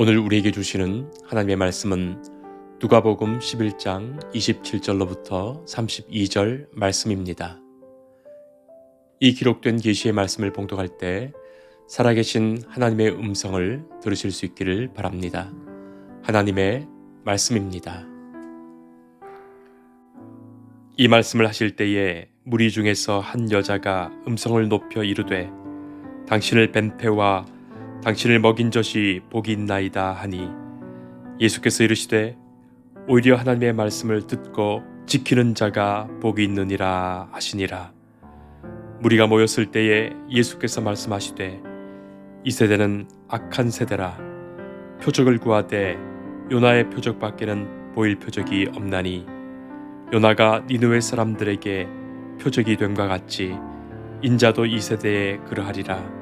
오늘 우리에게 주시는 하나님의 말씀은 누가복음 11장 27절로부터 32절 말씀입니다. 이 기록된 계시의 말씀을 봉독할 때 살아계신 하나님의 음성을 들으실 수 있기를 바랍니다. 하나님의 말씀입니다. 이 말씀을 하실 때에 무리 중에서 한 여자가 음성을 높여 이르되 당신을 뵌 패와 당신을 먹인 젖이 복이 있나이다 하니 예수께서 이르시되 오히려 하나님의 말씀을 듣고 지키는 자가 복이 있느니라 하시니라. 무리가 모였을 때에 예수께서 말씀하시되 이 세대는 악한 세대라. 표적을 구하되 요나의 표적밖에는 보일 표적이 없나니 요나가 니느웨 사람들에게 표적이 됨과 같이 인자도 이 세대에 그러하리라.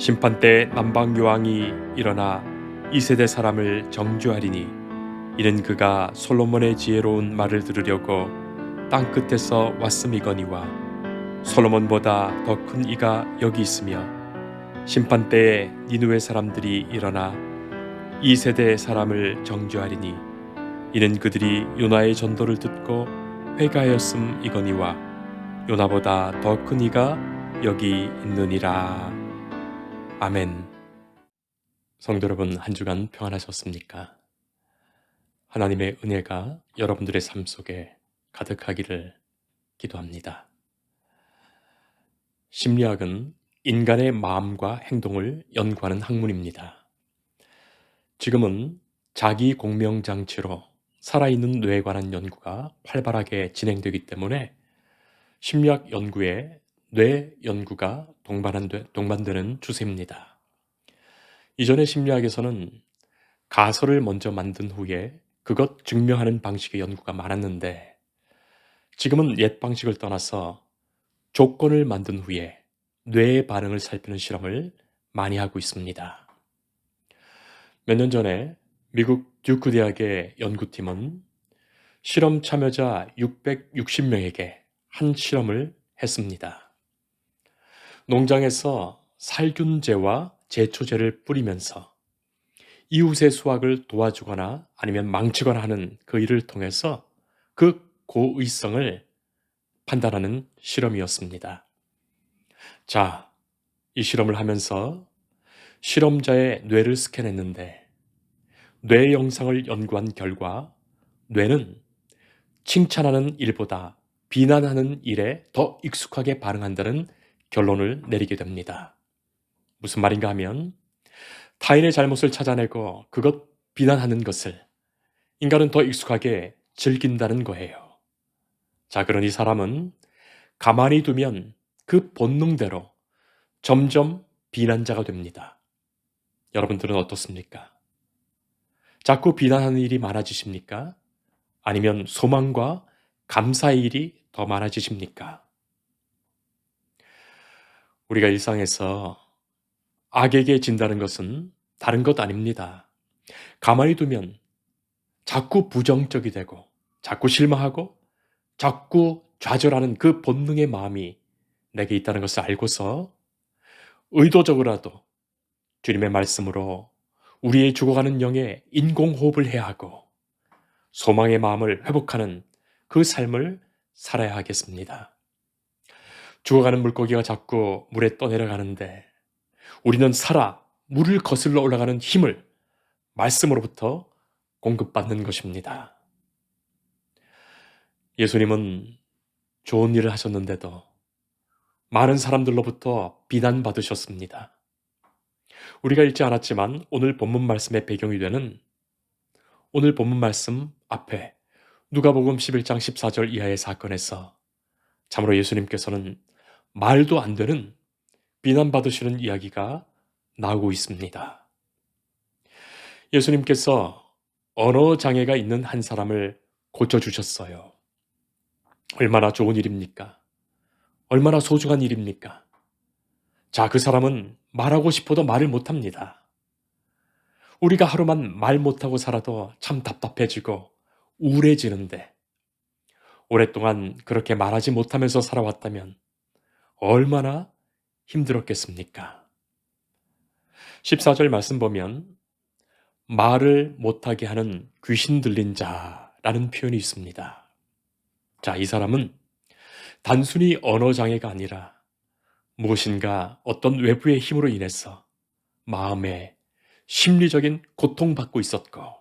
심판 때 남방 요왕이 일어나 이 세대 사람을 정죄하리니 이는 그가 솔로몬의 지혜로운 말을 들으려고 땅 끝에서 왔음이거니와 솔로몬보다 더 큰 이가 여기 있으며 심판 때에 니느웨 사람들이 일어나 이 세대 사람을 정죄하리니 이는 그들이 요나의 전도를 듣고 회개하였음이거니와 요나보다 더 큰 이가 여기 있느니라. 아멘. 성도 여러분, 한 주간 평안하셨습니까? 하나님의 은혜가 여러분들의 삶 속에 가득하기를 기도합니다. 심리학은 인간의 마음과 행동을 연구하는 학문입니다. 지금은 자기 공명장치로 살아있는 뇌에 관한 연구가 활발하게 진행되기 때문에 심리학 연구에 뇌 연구가 동반되는 추세입니다. 이전의 심리학에서는 가설을 먼저 만든 후에 그것 증명하는 방식의 연구가 많았는데 지금은 옛 방식을 떠나서 조건을 만든 후에 뇌의 반응을 살피는 실험을 많이 하고 있습니다. 몇 년 전에 미국 듀크 대학의 연구팀은 실험 참여자 660명에게 한 실험을 했습니다. 농장에서 살균제와 제초제를 뿌리면서 이웃의 수확을 도와주거나 아니면 망치거나 하는 그 일을 통해서 그 고의성을 판단하는 실험이었습니다. 자, 이 실험을 하면서 실험자의 뇌를 스캔했는데 뇌 영상을 연구한 결과 뇌는 칭찬하는 일보다 비난하는 일에 더 익숙하게 반응한다는 결론을 내리게 됩니다. 무슨 말인가 하면 타인의 잘못을 찾아내고 그것 비난하는 것을 인간은 더 익숙하게 즐긴다는 거예요. 자, 그러니 사람은 가만히 두면 그 본능대로 점점 비난자가 됩니다. 여러분들은 어떻습니까? 자꾸 비난하는 일이 많아지십니까? 아니면 소망과 감사의 일이 더 많아지십니까? 우리가 일상에서 악에게 진다는 것은 다른 것 아닙니다. 가만히 두면 자꾸 부정적이 되고 자꾸 실망하고 자꾸 좌절하는 그 본능의 마음이 내게 있다는 것을 알고서 의도적으로라도 주님의 말씀으로 우리의 죽어가는 영에 인공호흡을 해야 하고 소망의 마음을 회복하는 그 삶을 살아야 하겠습니다. 죽어가는 물고기가 자꾸 물에 떠내려가는데 우리는 살아 물을 거슬러 올라가는 힘을 말씀으로부터 공급받는 것입니다. 예수님은 좋은 일을 하셨는데도 많은 사람들로부터 비난받으셨습니다. 우리가 읽지 않았지만 오늘 본문 말씀의 배경이 되는 오늘 본문 말씀 앞에 누가복음 11장 14절 이하의 사건에서 참으로 예수님께서는 말도 안 되는 비난받으시는 이야기가 나오고 있습니다. 예수님께서 언어 장애가 있는 한 사람을 고쳐주셨어요. 얼마나 좋은 일입니까? 얼마나 소중한 일입니까? 자, 그 사람은 말하고 싶어도 말을 못합니다. 우리가 하루만 말 못하고 살아도 참 답답해지고 우울해지는데 오랫동안 그렇게 말하지 못하면서 살아왔다면 얼마나 힘들었겠습니까? 14절 말씀 보면 말을 못하게 하는 귀신 들린 자라는 표현이 있습니다. 자, 이 사람은 단순히 언어 장애가 아니라 무엇인가 어떤 외부의 힘으로 인해서 마음에 심리적인 고통받고 있었고,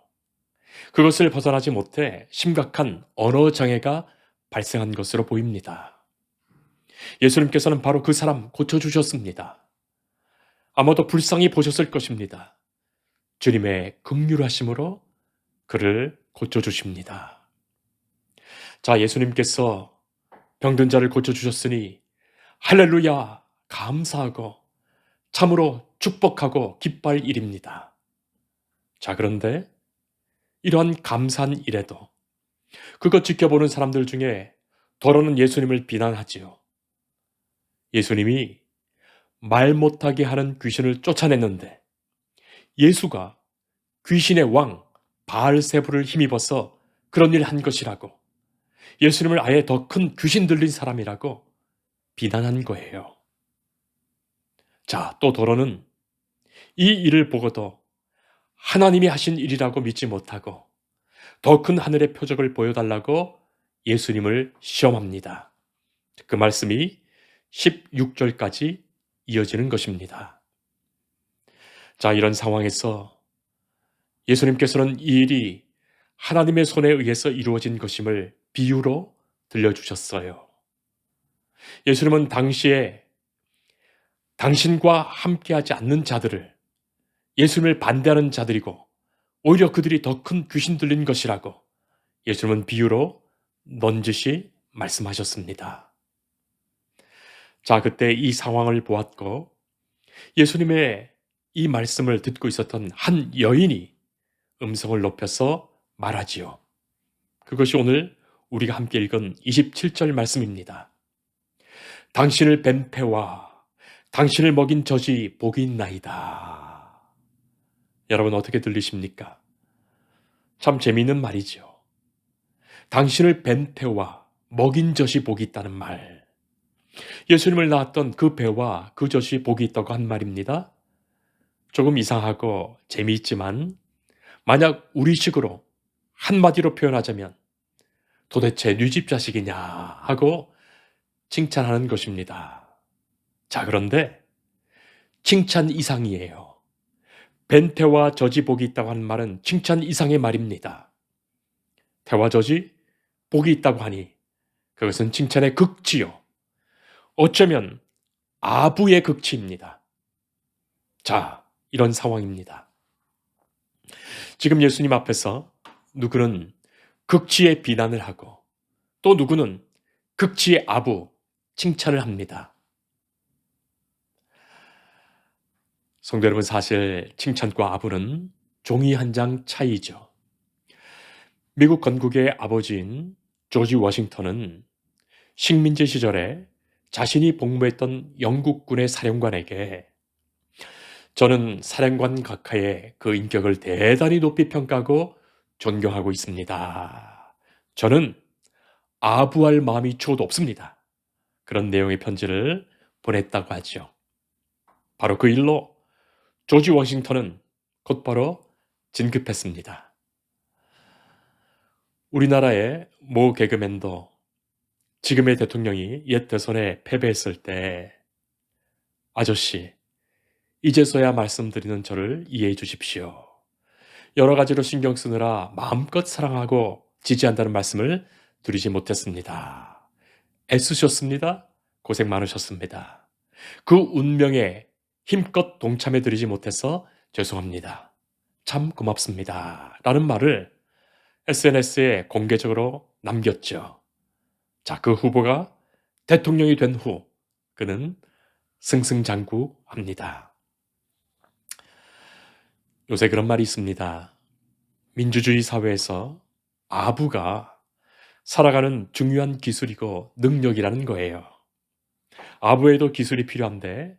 그것을 벗어나지 못해 심각한 언어 장애가 발생한 것으로 보입니다. 예수님께서는 바로 그 사람 고쳐주셨습니다. 아마도 불쌍히 보셨을 것입니다. 주님의 긍휼하심으로 그를 고쳐주십니다. 자, 예수님께서 병든 자를 고쳐주셨으니 할렐루야 감사하고 참으로 축복하고 기뻐할 일입니다. 자, 그런데 이러한 감사한 일에도 그것 지켜보는 사람들 중에 더러는 예수님을 비난하지요. 예수님이 말 못하게 하는 귀신을 쫓아냈는데 예수가 귀신의 왕 바알세불을 힘입어서 그런 일을 한 것이라고, 예수님을 아예 더 큰 귀신 들린 사람이라고 비난한 거예요. 자, 또 더러는 이 일을 보고도 하나님이 하신 일이라고 믿지 못하고 더 큰 하늘의 표적을 보여달라고 예수님을 시험합니다. 그 말씀이 16절까지 이어지는 것입니다. 자, 이런 상황에서 예수님께서는 이 일이 하나님의 손에 의해서 이루어진 것임을 비유로 들려주셨어요. 예수님은 당시에 당신과 함께하지 않는 자들을 예수님을 반대하는 자들이고 오히려 그들이 더 큰 귀신 들린 것이라고 예수님은 비유로 넌지시 말씀하셨습니다. 자, 그때 이 상황을 보았고 예수님의 이 말씀을 듣고 있었던 한 여인이 음성을 높여서 말하지요. 그것이 오늘 우리가 함께 읽은 27절 말씀입니다. 당신을 뵌 패와 당신을 먹인 젖이 복이 있나이다. 여러분 어떻게 들리십니까? 참 재미있는 말이죠. 당신을 뵌 패와 먹인 젖이 복이 있다는 말. 예수님을 낳았던 그 배와 그 젖이 복이 있다고 한 말입니다. 조금 이상하고 재미있지만 만약 우리식으로 한마디로 표현하자면 도대체 네 집 자식이냐 하고 칭찬하는 것입니다. 자, 그런데 칭찬 이상이에요. 벤태와 젖이 복이 있다고 하는 말은 칭찬 이상의 말입니다. 태와 젖이 복이 있다고 하니 그것은 칭찬의 극치요. 어쩌면 아부의 극치입니다. 자, 이런 상황입니다. 지금 예수님 앞에서 누구는 극치의 비난을 하고 또 누구는 극치의 아부, 칭찬을 합니다. 성도 여러분, 사실 칭찬과 아부는 종이 한 장 차이죠. 미국 건국의 아버지인 조지 워싱턴은 식민지 시절에 자신이 복무했던 영국군의 사령관에게 저는 사령관 각하의 그 인격을 대단히 높이 평가하고 존경하고 있습니다. 저는 아부할 마음이 추호도 없습니다. 그런 내용의 편지를 보냈다고 하죠. 바로 그 일로 조지 워싱턴은 곧바로 진급했습니다. 우리나라의 모 개그맨도 지금의 대통령이 옛 대선에 패배했을 때 아저씨, 이제서야 말씀드리는 저를 이해해 주십시오. 여러 가지로 신경 쓰느라 마음껏 사랑하고 지지한다는 말씀을 드리지 못했습니다. 애쓰셨습니다. 고생 많으셨습니다. 그 운명에 힘껏 동참해 드리지 못해서 죄송합니다. 참 고맙습니다. 라는 말을 SNS에 공개적으로 남겼죠. 자, 그 후보가 대통령이 된 후 그는 승승장구합니다. 요새 그런 말이 있습니다. 민주주의 사회에서 아부가 살아가는 중요한 기술이고 능력이라는 거예요. 아부에도 기술이 필요한데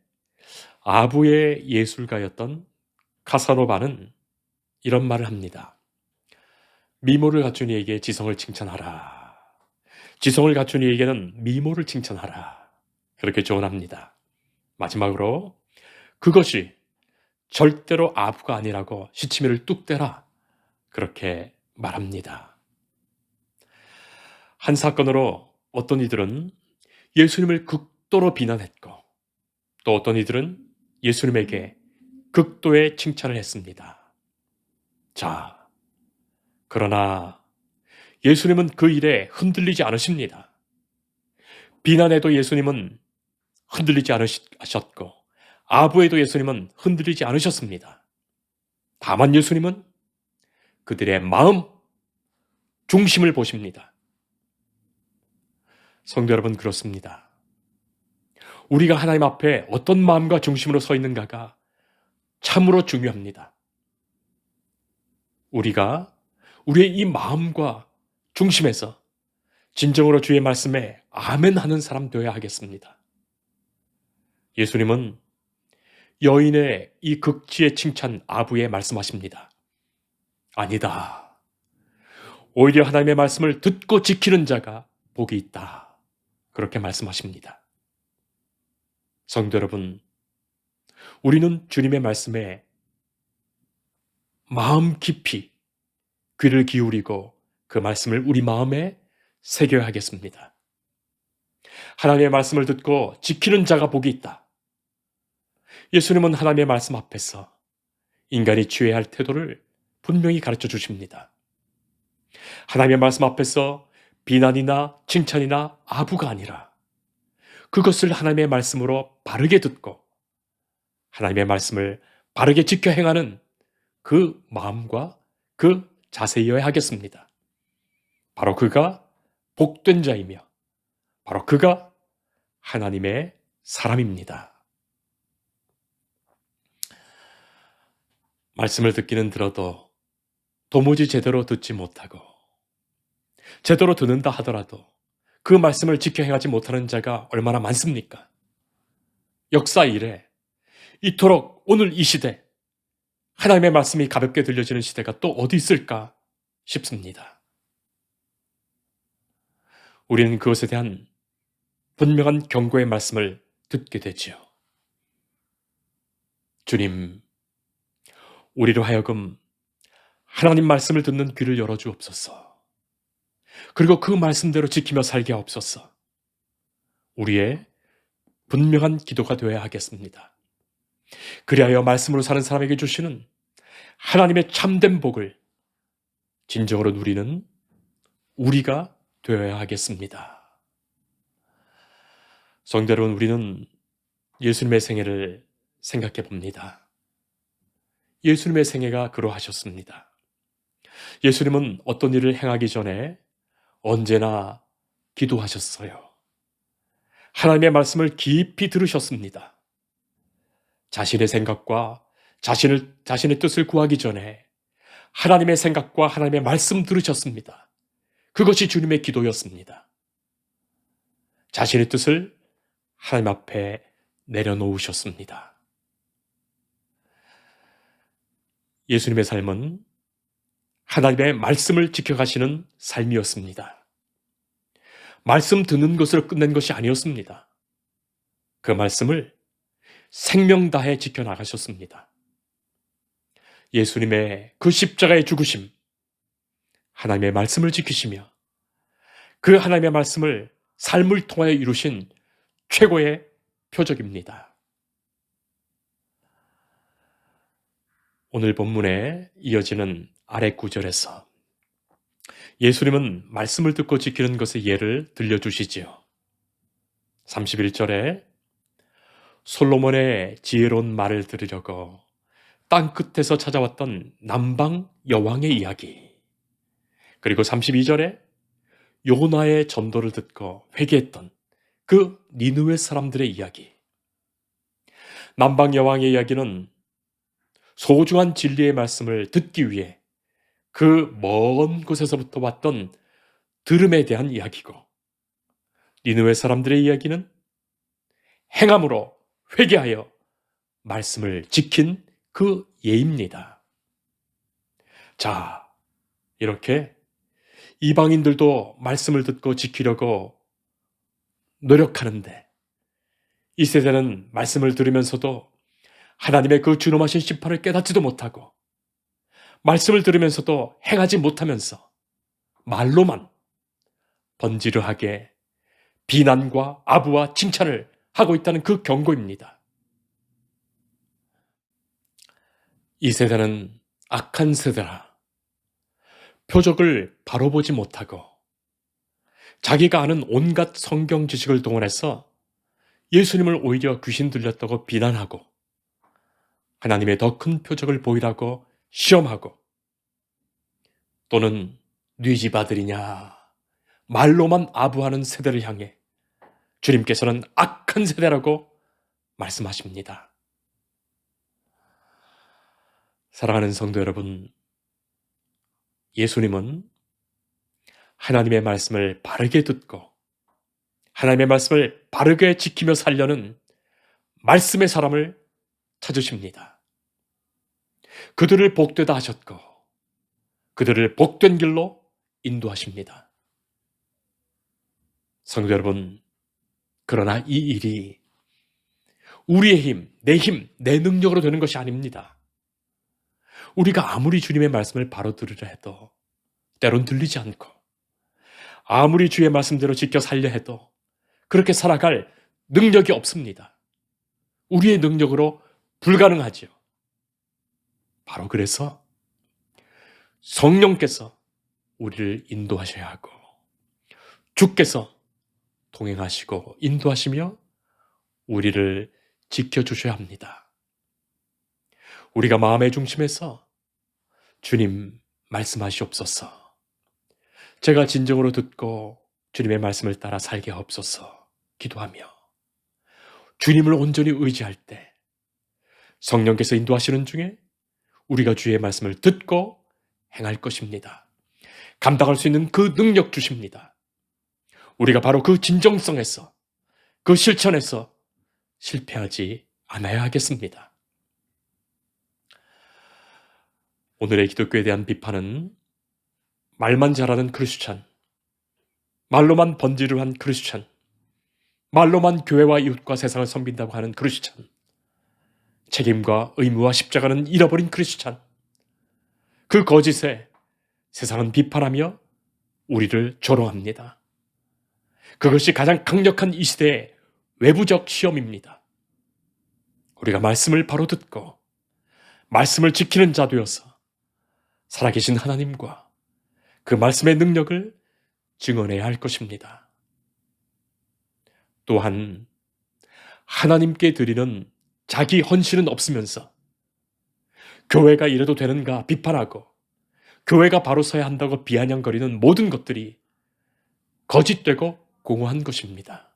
아부의 예술가였던 카사노바는 이런 말을 합니다. 미모를 갖춘 이에게 지성을 칭찬하라. 지성을 갖춘 이에게는 미모를 칭찬하라. 그렇게 조언합니다. 마지막으로 그것이 절대로 아부가 아니라고 시치미를 뚝 떼라. 그렇게 말합니다. 한 사건으로 어떤 이들은 예수님을 극도로 비난했고 또 어떤 이들은 예수님에게 극도의 칭찬을 했습니다. 자, 그러나 예수님은 그 일에 흔들리지 않으십니다. 비난에도 예수님은 흔들리지 않으셨고 아부에도 예수님은 흔들리지 않으셨습니다. 다만 예수님은 그들의 마음 중심을 보십니다. 성도 여러분, 그렇습니다. 우리가 하나님 앞에 어떤 마음과 중심으로 서 있는가가 참으로 중요합니다. 우리가 우리의 이 마음과 중심에서 진정으로 주의 말씀에 아멘 하는 사람 되어야 하겠습니다. 예수님은 여인의 이 극지의 칭찬 아부에 말씀하십니다. 아니다. 오히려 하나님의 말씀을 듣고 지키는 자가 복이 있다. 그렇게 말씀하십니다. 성도 여러분, 우리는 주님의 말씀에 마음 깊이 귀를 기울이고 그 말씀을 우리 마음에 새겨야 하겠습니다. 하나님의 말씀을 듣고 지키는 자가 복이 있다. 예수님은 하나님의 말씀 앞에서 인간이 취해야 할 태도를 분명히 가르쳐 주십니다. 하나님의 말씀 앞에서 비난이나 칭찬이나 아부가 아니라 그것을 하나님의 말씀으로 바르게 듣고 하나님의 말씀을 바르게 지켜 행하는 그 마음과 그 자세여야 하겠습니다. 바로 그가 복된 자이며 바로 그가 하나님의 사람입니다. 말씀을 듣기는 들어도 도무지 제대로 듣지 못하고 제대로 듣는다 하더라도 그 말씀을 지켜 행하지 못하는 자가 얼마나 많습니까? 역사 이래 이토록 오늘 이 시대 하나님의 말씀이 가볍게 들려지는 시대가 또 어디 있을까 싶습니다. 우리는 그것에 대한 분명한 경고의 말씀을 듣게 되지요. 주님, 우리로 하여금 하나님 말씀을 듣는 귀를 열어주옵소서. 그리고 그 말씀대로 지키며 살게 하옵소서. 우리의 분명한 기도가 되어야 하겠습니다. 그리하여 말씀으로 사는 사람에게 주시는 하나님의 참된 복을 진정으로 누리는 우리가 되어야 하겠습니다. 성도 여러분, 우리는 예수님의 생애를 생각해 봅니다. 예수님의 생애가 그러하셨습니다. 예수님은 어떤 일을 행하기 전에 언제나 기도하셨어요. 하나님의 말씀을 깊이 들으셨습니다. 자신의 생각과 자신의 뜻을 구하기 전에 하나님의 생각과 하나님의 말씀 들으셨습니다. 그것이 주님의 기도였습니다. 자신의 뜻을 하나님 앞에 내려놓으셨습니다. 예수님의 삶은 하나님의 말씀을 지켜가시는 삶이었습니다. 말씀 듣는 것으로 끝낸 것이 아니었습니다. 그 말씀을 생명 다해 지켜나가셨습니다. 예수님의 그 십자가의 죽으심, 하나님의 말씀을 지키시며 그 하나님의 말씀을 삶을 통하여 이루신 최고의 표적입니다. 오늘 본문에 이어지는 아래 구절에서 예수님은 말씀을 듣고 지키는 것의 예를 들려주시지요. 31절에 솔로몬의 지혜로운 말을 들으려고 땅 끝에서 찾아왔던 남방 여왕의 이야기, 그리고 32절에 요나의 전도를 듣고 회개했던 그 니느웨 사람들의 이야기. 남방 여왕의 이야기는 소중한 진리의 말씀을 듣기 위해 그 먼 곳에서부터 왔던 들음에 대한 이야기고, 니느웨 사람들의 이야기는 행함으로 회개하여 말씀을 지킨 그 예입니다. 자, 이렇게 이방인들도 말씀을 듣고 지키려고 노력하는데 이 세대는 말씀을 들으면서도 하나님의 그 준엄하신 심판을 깨닫지도 못하고 말씀을 들으면서도 행하지 못하면서 말로만 번지르하게 비난과 아부와 칭찬을 하고 있다는 그 경고입니다. 이 세대는 악한 세대라. 표적을 바로 보지 못하고 자기가 아는 온갖 성경 지식을 동원해서 예수님을 오히려 귀신 들렸다고 비난하고 하나님의 더 큰 표적을 보이라고 시험하고 또는 네 집 아들이냐 말로만 아부하는 세대를 향해 주님께서는 악한 세대라고 말씀하십니다. 사랑하는 성도 여러분, 예수님은 하나님의 말씀을 바르게 듣고 하나님의 말씀을 바르게 지키며 살려는 말씀의 사람을 찾으십니다. 그들을 복되다 하셨고 그들을 복된 길로 인도하십니다. 성도 여러분, 그러나 이 일이 우리의 힘, 내 능력으로 되는 것이 아닙니다. 우리가 아무리 주님의 말씀을 바로 들으려 해도 때론 들리지 않고 아무리 주의 말씀대로 지켜 살려 해도 그렇게 살아갈 능력이 없습니다. 우리의 능력으로 불가능하지요. 바로 그래서 성령께서 우리를 인도하셔야 하고 주께서 동행하시고 인도하시며 우리를 지켜주셔야 합니다. 우리가 마음의 중심에서 주님 말씀하시옵소서. 제가 진정으로 듣고 주님의 말씀을 따라 살게 하옵소서 기도하며 주님을 온전히 의지할 때 성령께서 인도하시는 중에 우리가 주의 말씀을 듣고 행할 것입니다. 감당할 수 있는 그 능력 주십니다. 우리가 바로 그 진정성에서 그 실천에서 실패하지 않아야 하겠습니다. 오늘의 기독교에 대한 비판은 말만 잘하는 크리스찬, 말로만 번지르한 크리스찬, 말로만 교회와 이웃과 세상을 섬긴다고 하는 크리스찬, 책임과 의무와 십자가는 잃어버린 크리스찬, 그 거짓에 세상은 비판하며 우리를 조롱합니다. 그것이 가장 강력한 이 시대의 외부적 시험입니다. 우리가 말씀을 바로 듣고 말씀을 지키는 자 되어서 살아계신 하나님과 그 말씀의 능력을 증언해야 할 것입니다. 또한 하나님께 드리는 자기 헌신은 없으면서 교회가 이래도 되는가 비판하고 교회가 바로 서야 한다고 비아냥거리는 모든 것들이 거짓되고 공허한 것입니다.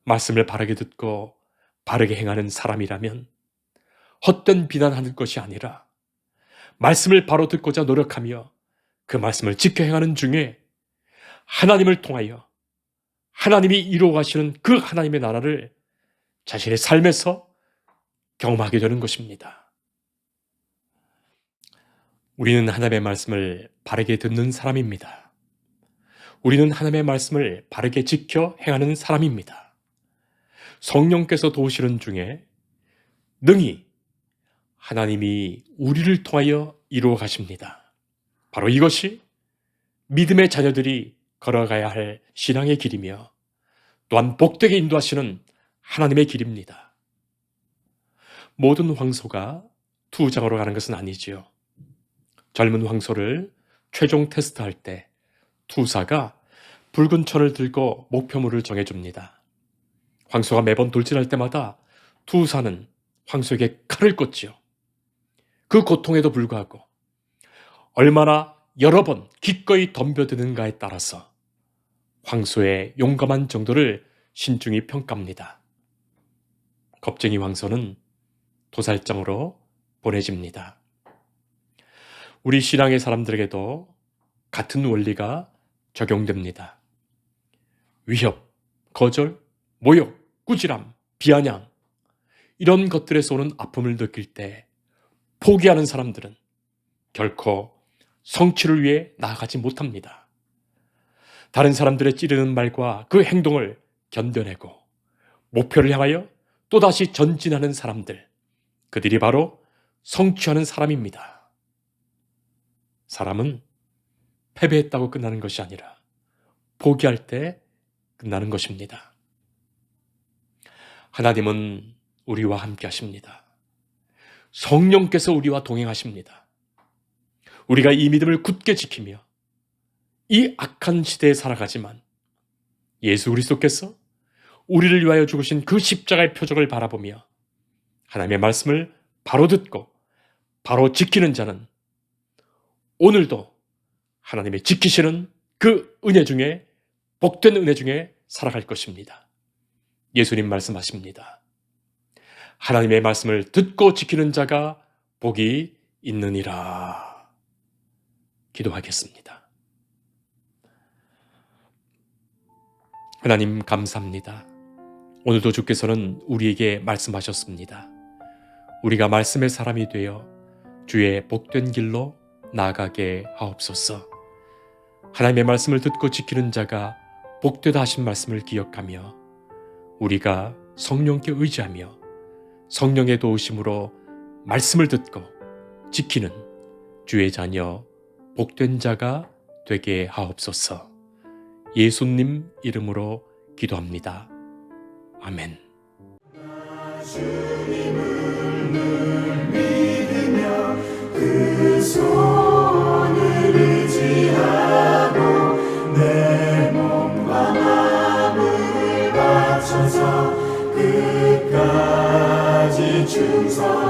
말씀을 바르게 듣고 바르게 행하는 사람이라면 헛된 비난하는 것이 아니라 말씀을 바로 듣고자 노력하며 그 말씀을 지켜 행하는 중에 하나님을 통하여 하나님이 이루어 가시는 그 하나님의 나라를 자신의 삶에서 경험하게 되는 것입니다. 우리는 하나님의 말씀을 바르게 듣는 사람입니다. 우리는 하나님의 말씀을 바르게 지켜 행하는 사람입니다. 성령께서 도우시는 중에 능히 하나님이 우리를 통하여 이루어 가십니다. 바로 이것이 믿음의 자녀들이 걸어가야 할 신앙의 길이며 또한 복되게 인도하시는 하나님의 길입니다. 모든 황소가 투장으로 가는 것은 아니지요. 젊은 황소를 최종 테스트할 때 투사가 붉은 천을 들고 목표물을 정해줍니다. 황소가 매번 돌진할 때마다 투사는 황소에게 칼을 꽂지요. 그 고통에도 불구하고 얼마나 여러 번 기꺼이 덤벼드는가에 따라서 황소의 용감한 정도를 신중히 평가합니다. 겁쟁이 황소는 도살장으로 보내집니다. 우리 신앙의 사람들에게도 같은 원리가 적용됩니다. 위협, 거절, 모욕, 꾸지람, 비아냥 이런 것들에서 오는 아픔을 느낄 때 포기하는 사람들은 결코 성취를 위해 나아가지 못합니다. 다른 사람들의 찌르는 말과 그 행동을 견뎌내고 목표를 향하여 또다시 전진하는 사람들, 그들이 바로 성취하는 사람입니다. 사람은 패배했다고 끝나는 것이 아니라 포기할 때 끝나는 것입니다. 하나님은 우리와 함께 하십니다. 성령께서 우리와 동행하십니다. 우리가 이 믿음을 굳게 지키며 이 악한 시대에 살아가지만 예수 그리스도께서 우리를 위하여 죽으신 그 십자가의 표적을 바라보며 하나님의 말씀을 바로 듣고 바로 지키는 자는 오늘도 하나님의 지키시는 그 은혜 중에, 복된 은혜 중에 살아갈 것입니다. 예수님 말씀하십니다. 하나님의 말씀을 듣고 지키는 자가 복이 있느니라. 기도하겠습니다. 하나님 감사합니다. 오늘도 주께서는 우리에게 말씀하셨습니다. 우리가 말씀의 사람이 되어 주의 복된 길로 나아가게 하옵소서. 하나님의 말씀을 듣고 지키는 자가 복되다 하신 말씀을 기억하며 우리가 성령께 의지하며 성령의 도우심으로 말씀을 듣고 지키는 주의 자녀 복된 자가 되게 하옵소서. 예수님 이름으로 기도합니다. 아멘. 주님을 늘 믿으며 그 손을 의지하고 내 몸과 마음을 바쳐서 끝까지 충성